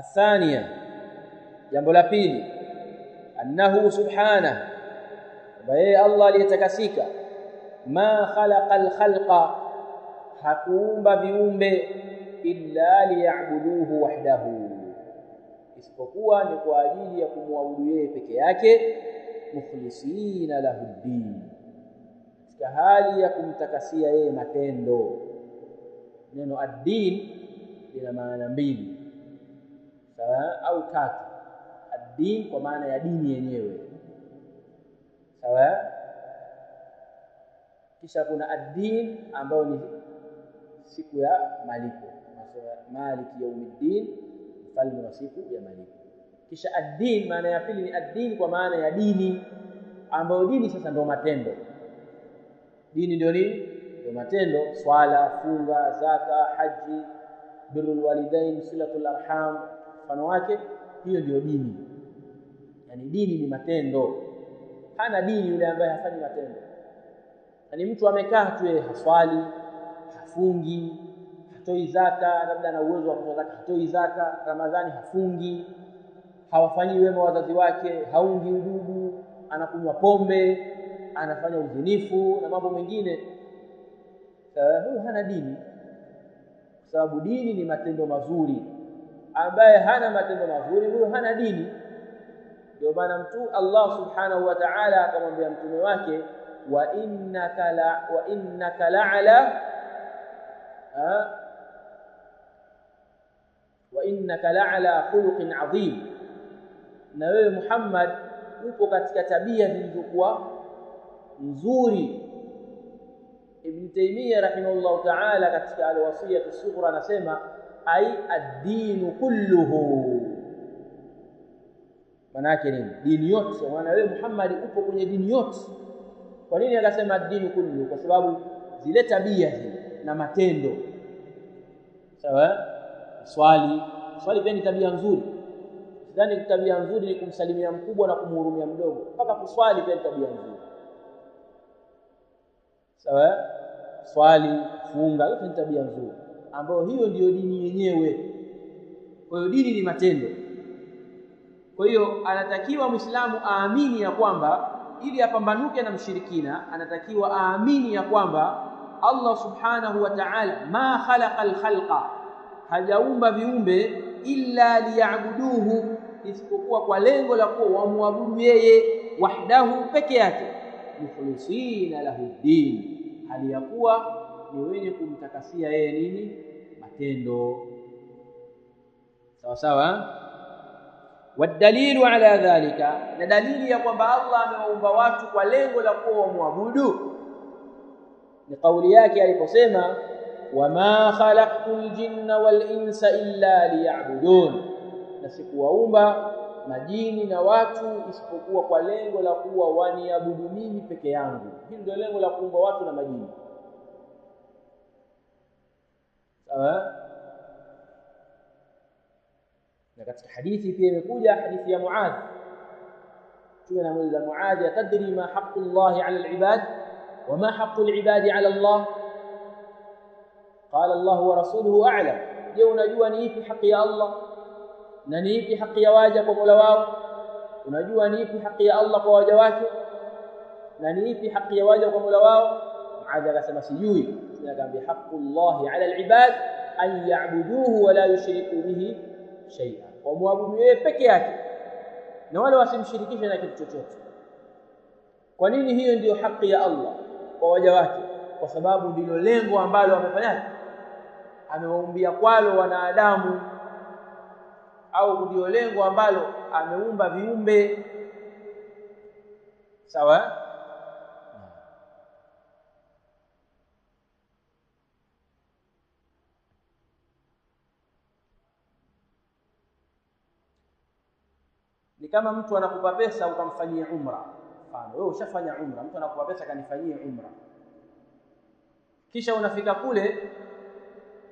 athania, jambo la pili, annahu subhanahu, yeye Allah aliyetakasika, ma khalaqa al-khalqa, hakuumba viumbe illa liya'buduhu wahdahu, isipokuwa ni kwa ajili ya kumwabudu yeye peke yake, mukhlisina lahu ad-din, katika hali ya kumtakasia yeye matendo. Neno ad-din lina maana mbili sawa au tatu. Ad-din kwa maana ya dini yenyewe, sawa. Kisha kuna ad-din ambayo ni siku ya malipo, maliki yaumiddin, mfalme wa siku ya malipo. Kisha ad-din maana ya pili ni ad-din kwa maana ya dini, ambayo dini sasa ndio matendo. Dini ndio nini? Ndio matendo, swala, funga, zaka, haji, birrul walidain, silatul arham, mfano wake. Hiyo ndio dini. Yani dini ni matendo. Hana dini yule ambaye hafanyi matendo. Yani mtu amekaa tu yeye haswali, hafungi, hatoi zaka, labda ana uwezo wa kutoa zaka, hatoi zaka, Ramadhani hafungi, hawafanyi wema wazazi wake, haungi udugu, anakunywa pombe, anafanya uzinifu na mambo mengine, huyo hana dini. Kwa sababu dini ni matendo mazuri. Ambaye hana matendo mazuri, huyo hana dini. Ndio maana mtu Allah subhanahu wa ta'ala akamwambia mtume wake, wa innaka la'ala khuluqin adhim, na wewe Muhammad upo katika tabia zilizokuwa nzuri. Ibn Taymiyyah rahimahullah ta'ala katika al-wasiyah as-sughra anasema ai ad-din kulluhu, maana yake nini? Dini yote. Maana wewe Muhammad upo kwenye dini yote. Kwa nini akasema ad-din kulluhu? Kwa sababu zile tabia zile na matendo, sawa. Swali pia ni tabia nzuri. Sidhani tabia nzuri ni kumsalimia mkubwa na kumhurumia mdogo, mpaka kuswali pia ni tabia nzuri, sawa. Swali, funga, yote ni tabia nzuri, ambayo hiyo ndiyo dini yenyewe. Kwa hiyo dini ni matendo. Kwa hiyo anatakiwa Muislamu aamini ya kwamba ili apambanuke na mshirikina, anatakiwa aamini ya kwamba Allah subhanahu wa ta'ala ma khalaqa al-khalqa, hajaumba viumbe illa liya'buduhu, isipokuwa kwa lengo la kuwa wamwabudu yeye wahdahu, peke yake, mukhlisina lahu ad-din, hali ya kuwa ni wenye kumtakasia yeye nini? Matendo, sawa sawa. Wadalilu ala dhalika, na dalili ya kwamba Allah amewaumba watu kwa lengo la kuwa wamwabudu ni kauli yake aliposema, wama khalaqtul jinna wal insa illa liya'budun, na sikuwaumba majini na watu isipokuwa kwa lengo la kuwa waniabudu mimi peke yangu. Hili ndio lengo la kuumba watu na majini, sawa. Na katika hadithi pia imekuja hadithi ya Muadh, tunamuuliza Muadh, atadri ma haqqu Allah 'ala al-'ibad wa ma haqqu al-'ibadi 'ala Allah? Qala Allah wa rasuluhu a'lam. Je, unajua ni ipi haki ya Allah na ni ipi haki ya waja kwa Mola wao? Unajua ni ipi haki ya Allah kwa waja wake na ni ipi haki ya waja kwa Mola wao? Muadh akasema sijui. Tunaambia haqqu Allah 'ala al-'ibad an ya'buduhu wa la yushriku bihi shay'a, wamwabudu yeye peke yake na wala wasimshirikishe na kitu chochote. Kwa nini? Hiyo ndiyo haki ya Allah kwa waja wake, kwa sababu ndilo lengo ambalo amefanya, amewaumbia kwalo wanadamu, au ndio lengo ambalo ameumba viumbe, sawa. Ni kama mtu anakupa pesa ukamfanyia umra. Mfano wewe ushafanya umra, mtu anakupa pesa kanifanyie umra, kisha unafika kule,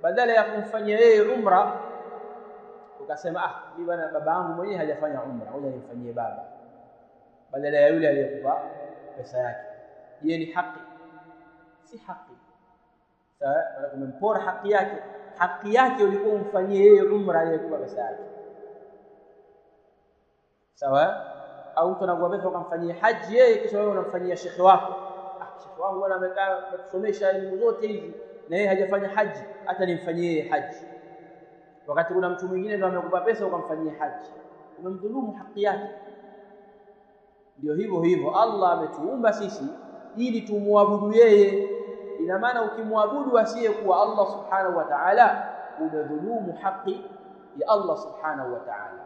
badala ya kumfanyia yeye umra ukasema mimi bwana baba yangu mwenyewe hajafanya umra, ngoja nimfanyie baba, badala ya yule aliyekupa pesa yake. Je, ni haki? Si haki. Sawa, wala kumempora haki yake. Haki yake ulikuwa umfanyie yeye umra aliyekupa pesa yake. sawa. Au mtu anakuwa pesa ukamfanyia haji yeye, kisha wewe unamfanyia shekhi wako, shekhi wangu bwana amekaa kusomesha elimu zote hizi na yeye hajafanya haji, hata nimfanyie haji, wakati kuna mtu mwingine ndio amekupa pesa ukamfanyia haji, unamdhulumu haki yake. Ndio hivyo hivyo Allah ametuumba sisi ili tumuabudu yeye. Ina maana ukimwabudu asiyekuwa Allah subhanahu wa ta'ala unadhulumu haki ya Allah subhanahu wa ta'ala.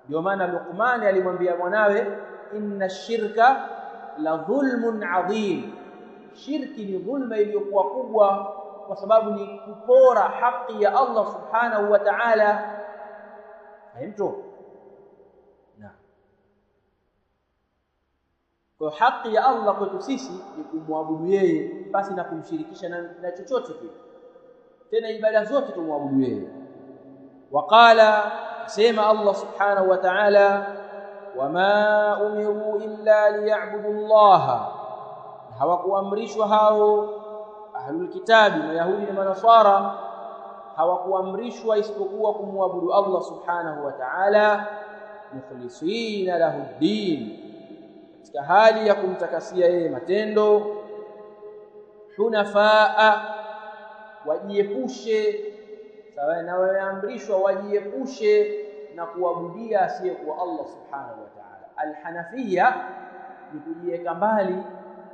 Ndio maana Luqman alimwambia mwanawe, inna shirka la dhulmun adhim, shirki ni dhulma iliyokuwa kubwa, kwa sababu ni kupora haki ya Allah subhanahu wa ta'ala. Fahamtu? Naam. Kwa haki ya Allah kwetu sisi ni kumwabudu yeye basi na kumshirikisha na chochote kile, tena ibada zote tumwabudu yeye. Waqala, sema Allah subhanahu wa ta'ala, wama umiru illa liya'budu Allah, hawakuamrishwa hao ahlul kitabi mayahudi na manasara, hawakuamrishwa isipokuwa kumwabudu Allah subhanahu wa ta'ala mukhlisina lahu ad-din, katika hali ya kumtakasia yeye matendo, hunafaa, wajiepushe sawa na waamrishwa wajiepushe na kuabudia asiyekuwa Allah subhanahu wa ta'ala. Al-Hanafiyya ni kujiweka mbali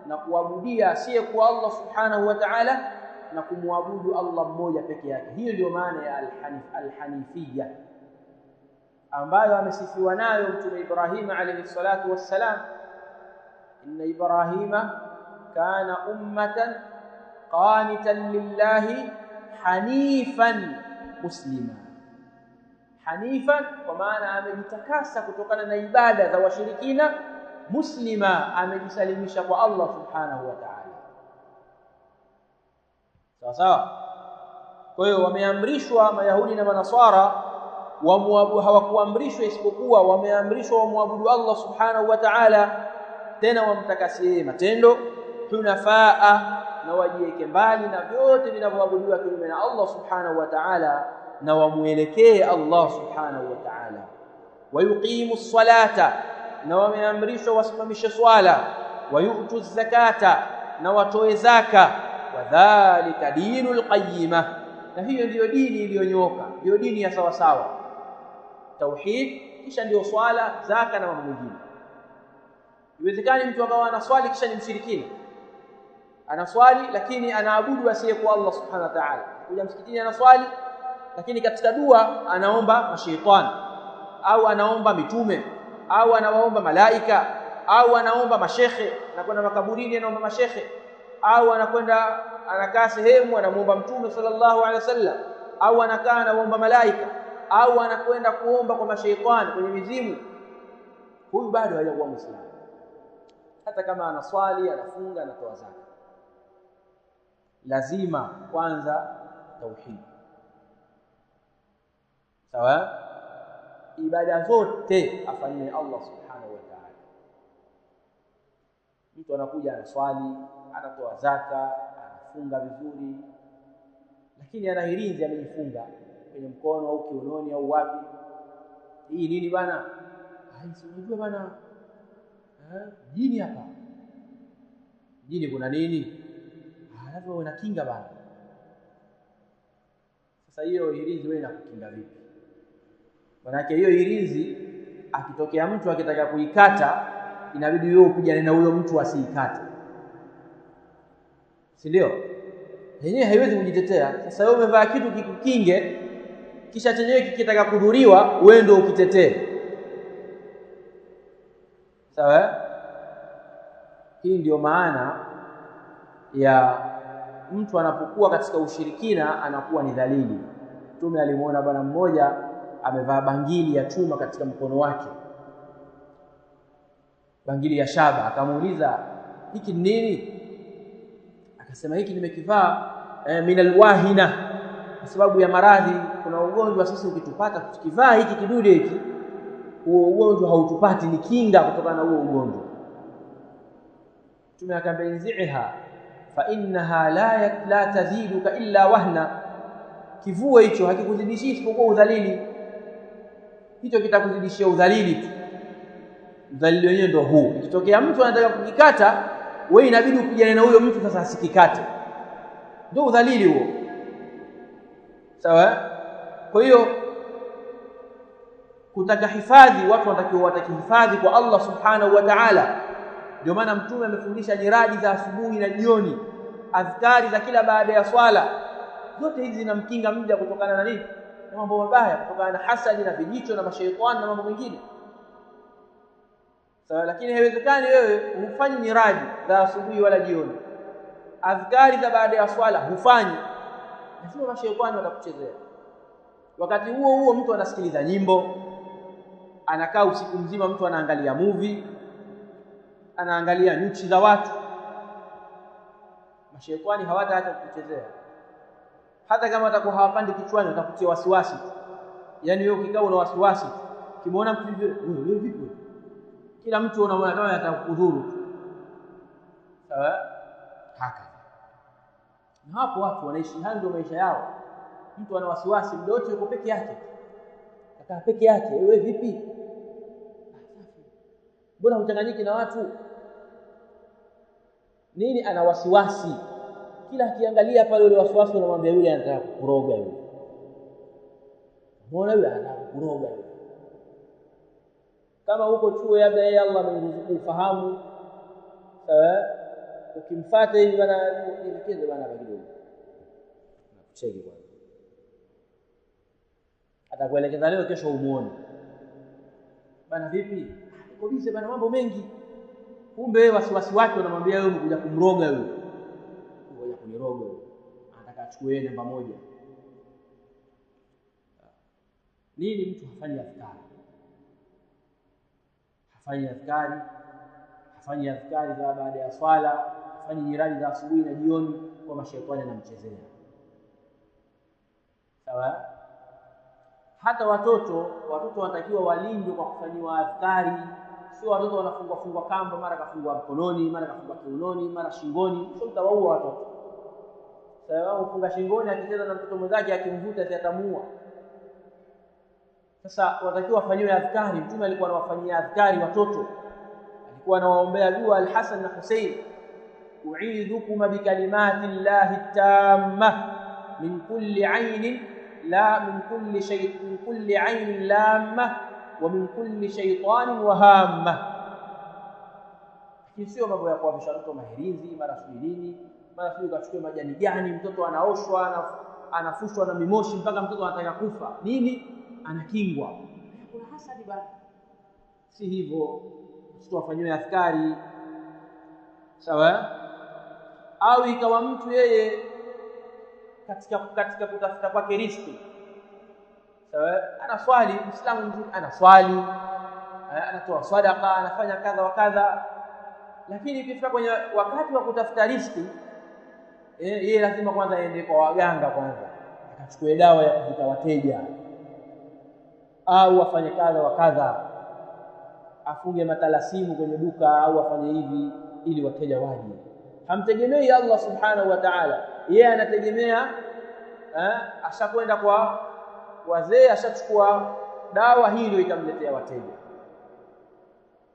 na kuabudia asiyekuwa Allah subhanahu wa ta'ala na kumwabudu Allah mmoja peke yake. Hiyo ndio maana ya al-Hanifiyya ambayo amesifiwa nayo Mtume Ibrahim alayhi salatu wassalam, inna Ibrahima kana ummatan qanitan lillahi hanifan muslima. Hanifan kwa maana amejitakasa kutokana na ibada za washirikina, muslima amejisalimisha kwa Allah subhanahu wa ta'ala. Sawa sawa. Kwa hiyo wameamrishwa mayahudi na manasara wamwabudu, hawakuamrishwa isipokuwa wameamrishwa wamwabudu Allah subhanahu wa ta'ala, tena wamtakasie matendo, hunafaa, na wajiweke mbali na vyote vinavyoabudiwa kinyume na Allah subhanahu wa ta'ala, na wamuelekee Allah subhanahu wa ta'ala. Wayuqimu ssalata, na wameamrishwa wasimamishe swala, wayutu zakata, na watoe zaka, wadhalika dinul qayyima, na hiyo ndiyo dini iliyonyooka, ndiyo dini ya sawa sawa, tauhid kisha ndiyo swala, zaka na mambo mengine. Iwezekani mtu akawa anaswali kisha ni mshirikina, anaswali lakini anaabudu asiyekuwa Allah subhanahu wa ta'ala, kuja msikitini anaswali lakini katika dua anaomba mashaitani, au anaomba mitume, au anawaomba malaika, au anaomba mashekhe, anakwenda makaburini anaomba mashekhe, au anakwenda anakaa sehemu anamuomba mtume sallallahu alaihi wasallam, au anakaa anaomba malaika, au anakwenda kuomba kwa mashaitani kwenye mizimu. Huyu bado hajakuwa Muislamu, hata kama anaswali, anafunga, anatoa zaka. Lazima kwanza tauhid, sawa. Ibada zote afanywe Allah subhanahu wa ta'ala. Mtu anakuja anaswali, anatoa zaka, anafunga vizuri, lakini ana hirinzi amejifunga kwenye mkono au kiunoni au wapi. Hii nini bana? Unajua bana, jini hapa. Jini kuna nini? Alafu una kinga bana. Sasa hiyo hirinzi wewe inakukinga vipi? Manake hiyo hirinzi akitokea mtu akitaka kuikata, inabidi wewe upigane na huyo mtu asiikate, si ndio? Yenyewe haiwezi kujitetea. Sasa wewe umevaa kitu kikukinge, kisha chenyewe kikitaka kudhuriwa wewe ndio ukitetee, sawa? Hii ndio maana ya mtu anapokuwa katika ushirikina anakuwa ni dhalili. Mtume alimuona bwana mmoja amevaa bangili ya chuma katika mkono wake, bangili ya shaba. Akamuuliza, hiki ni nini? Akasema, hiki nimekivaa minal wahina, kwa sababu ya maradhi. Kuna ugonjwa sisi ukitupata tukivaa hiki kidude hiki, huo ugonjwa hautupati, ni kinga kutokana na huo ugonjwa. Mtume akamwambia, inziha fa innaha la taziduka illa wahna, kivue hicho hakikuzidishi isipokuwa udhalili. Hicho kitakuzidishia udhalili tu. Udhalili wenyewe ndio huu. Ikitokea mtu anataka kukikata, wewe inabidi upigane na huyo mtu sasa asikikate. Ndio udhalili huo. Sawa? Kwa hiyo kutaka hifadhi, watu wanatakiwa watakihifadhi kwa Allah subhanahu wa ta'ala. Ndio maana mtume amefundisha nyiradi za asubuhi na jioni, adhkari za kila baada ya swala. Zote hizi zinamkinga mja kutokana na nini? Na mambo mabaya, kutokana na hasadi na vijicho na mashaitani na mambo mengine. Sawa, lakini haiwezekani wewe hufanyi nyiradi za asubuhi wala jioni, adhkari za baada ya swala hufanyi, lazima mashaitani watakuchezea. Wakati huo huo mtu anasikiliza nyimbo, anakaa usiku mzima, mtu anaangalia movie, anaangalia nyuchi za watu. Mashaitani hawataacha kukuchezea. Hata kama watakuwa hawapandi kichwani, watakutia wasiwasi. Yaani wewe ukikaa una wasiwasi, ukimwona mtu hivyo, wewe vipi? Kila mtu unamwona kama atakudhuru. Sawa? Haka. Na hapo watu wanaishi ndio maisha yao. Mtu ana wasiwasi, muda wote yuko peke yake. Akaa peke yake, wewe vipi? Mbona huchanganyiki na watu? Nini ana wasiwasi? Kila akiangalia pale yule wasiwasi unamwambia yule anataka kukuroga yule. Mbona yule anataka kukuroga yule? Kama huko chuo labda yeye Allah amemruzuku ufahamu, sawa? Ukimfuata hivi bana nielekeze bana kidogo. Nakucheki kwanza. Atakuelekeza leo, kesho umuone. Bana vipi? Uko bize bana, mambo mengi. Kumbe wewe wasiwasi wake unamwambia wewe umekuja kumroga yule. Ngoja kuniroga yule. Anataka achukue namba moja. Nini mtu hafanyi adhkari? Hafanyi adhkari za baada ya swala, hafanyi nyiradi za asubuhi na jioni, kwa mashaitani anamchezea. Sawa? Hata watoto wanatakiwa walindwe kwa kufanyiwa adhkari. Sio watoto wanafungwa kamba, mara kafungwa mkononi, mara kafungwa kiunoni, mara shingoni. Sio mtawaua watoto. Sawa, ufunga shingoni, akicheza na mtoto mwenzake akimvuta si atamuua. Sasa wanatakiwa wafanyiwe adhkari. Mtume alikuwa anawafanyia adhkari watoto. Alikuwa anawaombea dua Al-Hasan na Hussein, u'idhukuma bikalimati llahi tamma min kulli 'aynin la min kulli 'aynin lamma wa min kulli shaytanin wahamma. Sio mambo ya kuamsha mtoto mahirinzi, mara sujudini, mara sio kachukue majani gani, mtoto anaoshwa, anafushwa na mimoshi mpaka mtoto anataka kufa. Nini? Anakingwa. Kuna hasadi bana. Si hivyo. Mtoto afanywe adhkari. Sawa? Au ikawa mtu yeye katika kutafuta kwake riziki. Sawa? Anaswali, Muislamu mzuri anaswali, anatoa sadaqa, anafanya kadha wa kadha. Lakini ikifika kwenye wakati wa kutafuta riziki, yeye lazima kwanza aende kwa waganga kwanza, akachukue dawa ya kuvuta wateja, au afanye kadha wa kadha, afunge matalasimu kwenye duka, au afanye hivi ili wateja waje. Hamtegemei Allah subhanahu wa ta'ala, yeye anategemea ashakwenda kwa wazee, ashachukua dawa hii ndio itamletea wateja.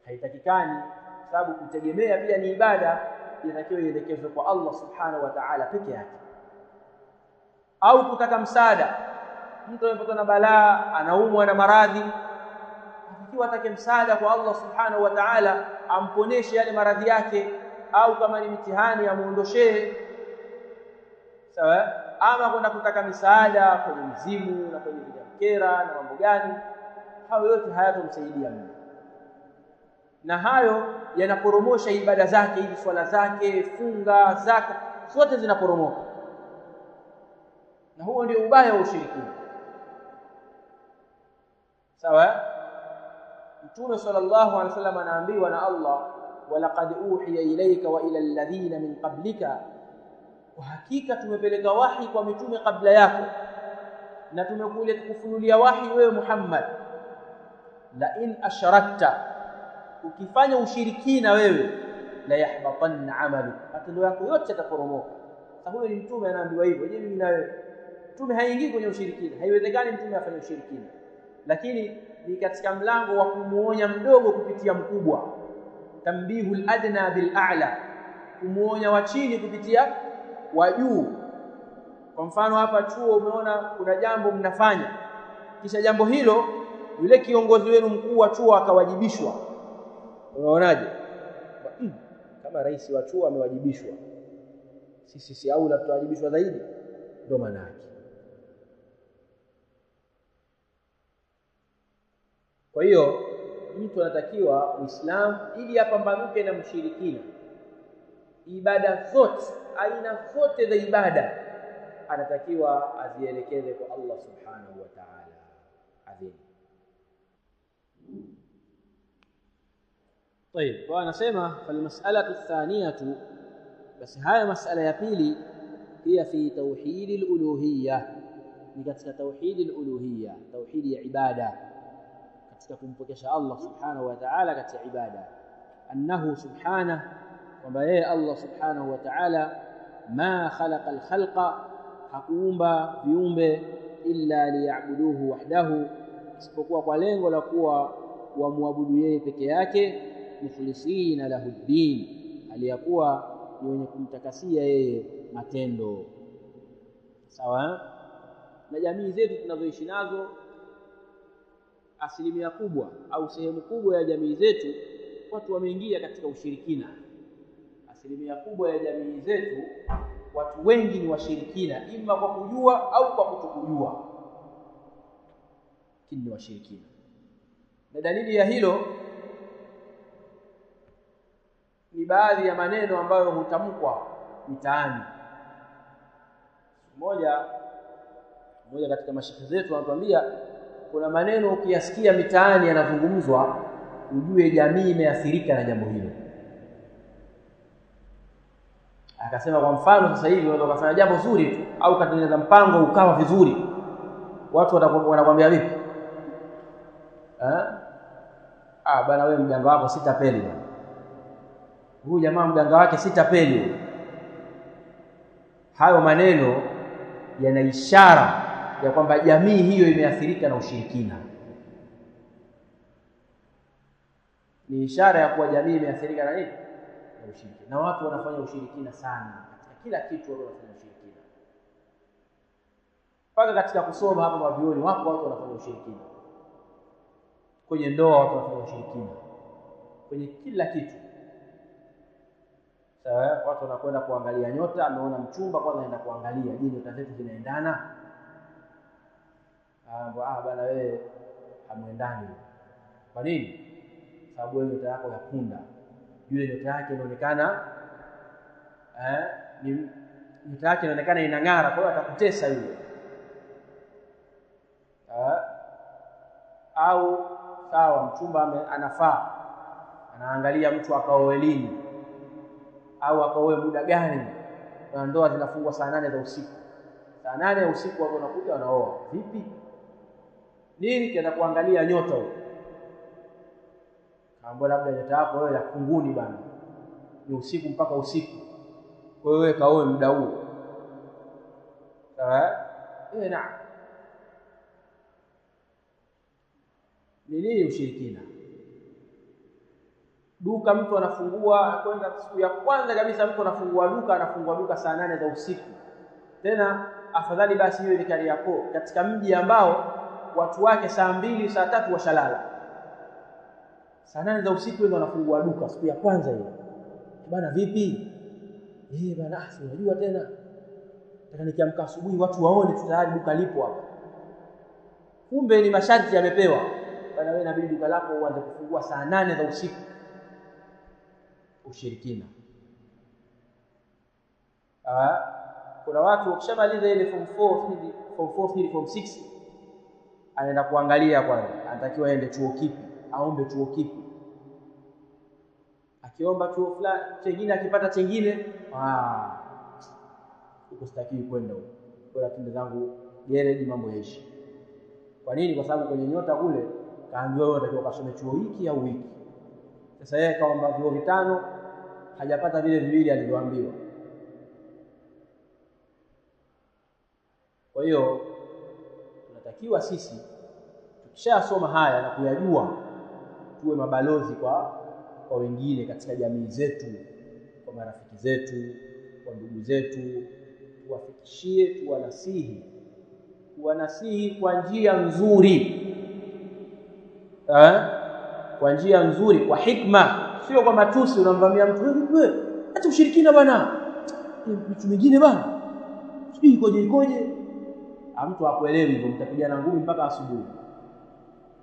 Haitakikani, sababu kutegemea pia ni ibada, inatakiwa ielekezwe kwa Allah subhanahu wa ta'ala peke yake. Au kutaka msaada, mtu amepatwa na balaa, anaumwa na maradhi, ikiwa atake msaada kwa Allah subhanahu wa ta'ala amponeshe yale maradhi yake, au kama ni mitihani amuondoshee. Sawa? Ama kwenda kutaka misaada kwenye mizimu na kwenye vijamkera na mambo gani, hayo yote hayatomsaidia Mungu. Na hayo yanaporomosha ibada zake, hizi swala zake, funga, zaka, zote zinaporomoka. Na huo ndio ubaya wa ushirikina. Sawa? Mtume sallallahu alaihi wasallam anaambiwa na Allah, walaqad uhiya ilayka wa ila alladhina min qablika, kwa hakika tumepeleka wahi kwa mitume kabla yako na tumekufunulia wahi wewe Muhammad, la in ashrakta, ukifanya ushirikina wewe, la yahbatanna amalu, matendo yako yote yataporomoka. Sasa huyo ni mtume anaambiwa hivyo. Je, mimi na wewe? Mtume haingii kwenye ushirikina. Haiwezekani mtume afanye ushirikina. lakini ni katika mlango wa kumuonya mdogo kupitia mkubwa. Tambihul adna bil a'la, kumuonya wa chini kupitia wa juu. Kwa mfano hapa chuo umeona kuna jambo mnafanya, kisha jambo hilo yule kiongozi wenu mkuu wa chuo akawajibishwa, unaonaje? Kama rais wa chuo amewajibishwa, sisi si aula tutawajibishwa zaidi? Ndio maana yake. Kwa hiyo mtu anatakiwa Muislamu ili apambanuke na mshirikina, ibada zote, aina zote za ibada anatakiwa azielekeze kwa Allah subhanahu wa ta'ala. Adhim. طيب, kwa anasema falmas'alatu athaniyatu, basi haya masala ya pili pia fi tauhid al-uluhiyya, ni katika tauhid al-uluhiyya, tauhid ya ibada, katika kumpokesha Allah subhanahu wa ta'ala katika ibada. Annahu subhanahu, kwamba yeye Allah subhanahu wa ta'ala ma khalaqa al-khalqa, hakuumba viumbe illa liya'buduhu wahdahu, isipokuwa kwa lengo la kuwa wamwabudu yeye peke yake, mukhlisina lahu ddin, aliyakuwa ni wenye kumtakasia yeye matendo. Sawa. Na jamii zetu tunazoishi nazo, asilimia kubwa au sehemu kubwa ya jamii zetu watu wameingia katika ushirikina. Asilimia kubwa ya jamii zetu watu wengi ni washirikina, ima kwa kujua au kwa kutokujua, lakini ni washirikina. Na dalili ya hilo ni baadhi ya maneno ambayo hutamkwa mitaani. Mmoja katika mashekhe zetu anatuambia kuna maneno ukiyasikia mitaani yanazungumzwa, ujue jamii imeathirika na jambo hilo. Akasema kwa mfano sasa hivi unaweza kufanya jambo zuri tu au katengeneza mpango ukawa vizuri, watu wanakuambia vipi? Bana wewe mganga wako sitapeli bwana. Huyu jamaa mganga wake sitapeli. Hayo maneno yana ishara ya kwamba jamii hiyo imeathirika na ushirikina. Ni ishara ya kuwa jamii imeathirika na nini? Na ushirikina. Na watu wanafanya ushirikina sana katika kila kitu, watu wanafanya ushirikina. Mpaka katika kusoma hapa mavioni wako watu wanafanya ushirikina. Kwenye ndoa watu wanafanya ushirikina. Kwenye kila kitu. Sawa, watu wanakwenda kuangalia nyota, ameona mchumba kwanza anaenda kuangalia, je, nyota zetu zinaendana? Bana wewe hamuendani. Kwa nini? Sababu wewe nyota yako ya punda, yule nyota yake inaonekana nyota yake inaonekana inang'ara, kwa hiyo atakutesa yule. Au sawa, mchumba anafaa, anaangalia mtu akaoe lini au akaoe muda gani, na ndoa zinafungwa saa 8 za usiku. Saa 8 ya usiku watu wanakuja wanaoa. Vipi? Nini? Kaenda kuangalia nyota huko. Kaambia labda nyota yako wewe ya kunguni bana, ni usiku mpaka usiku, kwa hiyo wewe kaoe muda huo. Sawa? Na nini ushirikina? Duka mtu anafungua kwenda siku ya kwanza kabisa, mtu anafungua duka saa 8 za usiku. Tena afadhali basi hiyo ni Kariakoo, katika mji ambao watu wake saa 2 saa 3 washalala. Saa 8 za usiku ndio anafungua duka siku ya kwanza hiyo. Bana vipi? Bana unajua tena, nataka nikiamka asubuhi watu waone tayari duka lipo hapa. Kumbe ni masharti yamepewa. Bana wewe inabidi duka lako uanze kufungua saa 8 za usiku. Ushirikina. Kuna watu wakishamaliza ile form 6 anaenda kuangalia kwanza, anatakiwa aende chuo kipi, aombe chuo kipi. Akiomba chuo fulani chengine, akipata chengine, ukustahili kwenda huko. Kwa tinde zangu gereji mambo yaishi. Kwa nini? Kwa sababu kwenye nyota kule kaambiwa wewe unatakiwa kasome chuo hiki au hiki. Sasa yeye kaomba vyuo vitano, hajapata vile viwili alivyoambiwa. Kwa hiyo tunatakiwa sisi Tukishasoma haya na kuyajua, tuwe mabalozi kwa wengine katika jamii zetu, kwa marafiki zetu, kwa ndugu zetu, tuwafikishie, tuwanasihi kwa njia nzuri, kwa njia nzuri, kwa hikma, sio kwa matusi. Unamvamia mtu, wewe acha ushirikina bwana, mtu mwingine bwana sijui ikoje. Mtu hakuelewi hivyo, mtapigana ngumi mpaka asubuhi.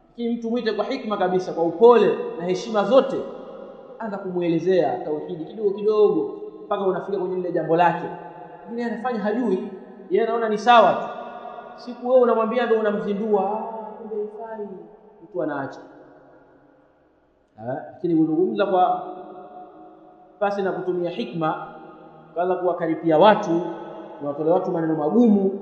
Lakini mtu mwite kwa hikma kabisa, kwa upole na heshima zote, anza kumuelezea tauhidi kidogo kidogo mpaka unafika kwenye ile jambo lake. Mwingine anafanya hajui, yeye anaona ni sawa tu. Siku wewe unamwambia ndio unamzindua, kumbe haifai, mtu anaacha. Lakini kuzungumza kwa pasi na kutumia hikma, kaanza kuwakaripia watu na watolee watu maneno magumu,